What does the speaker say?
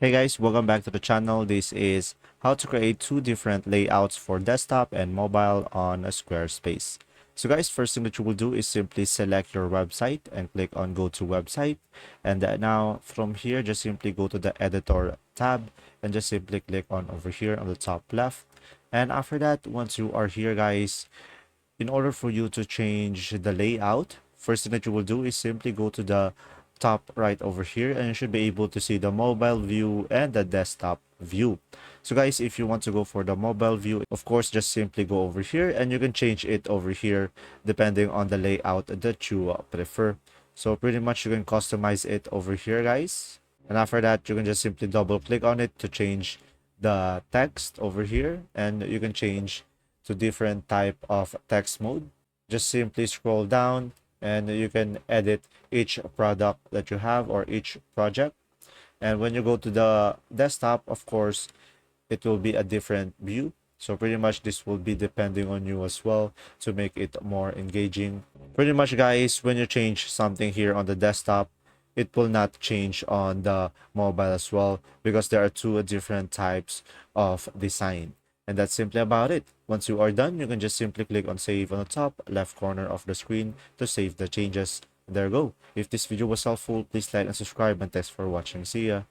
Hey guys, welcome back to the channel. This is how to create two different layouts for desktop and mobile on a Squarespace. So guys, first thing that you will do is simply select your website and click on go to website. And now from here, just simply go to the editor tab and just simply click on over here on the top left. And after that, once you are here guys, in order for you to change the layout, first thing that you will do is simply go to the top right over here and you should be able to see the mobile view and the desktop view. So guys, if you want to go for the mobile view, of course, just simply go over here and you can change it over here depending on the layout that you prefer. So pretty much you can customize it over here guys. And after that, you can just simply double click on it to change the text over here, and you can change to different type of text mode. Just simply scroll down and you can edit each product that you have or each project. And when you go to the desktop, of course, it will be a different view. So pretty much this will be depending on you as well to make it more engaging. Pretty much guys, when you change something here on the desktop, it will not change on the mobile as well because there are two different types of design. And that's simply about it. Once you are done, you can just simply click on save on the top left corner of the screen to save the changes. There you go. If this video was helpful, please like and subscribe, and thanks for watching. See ya.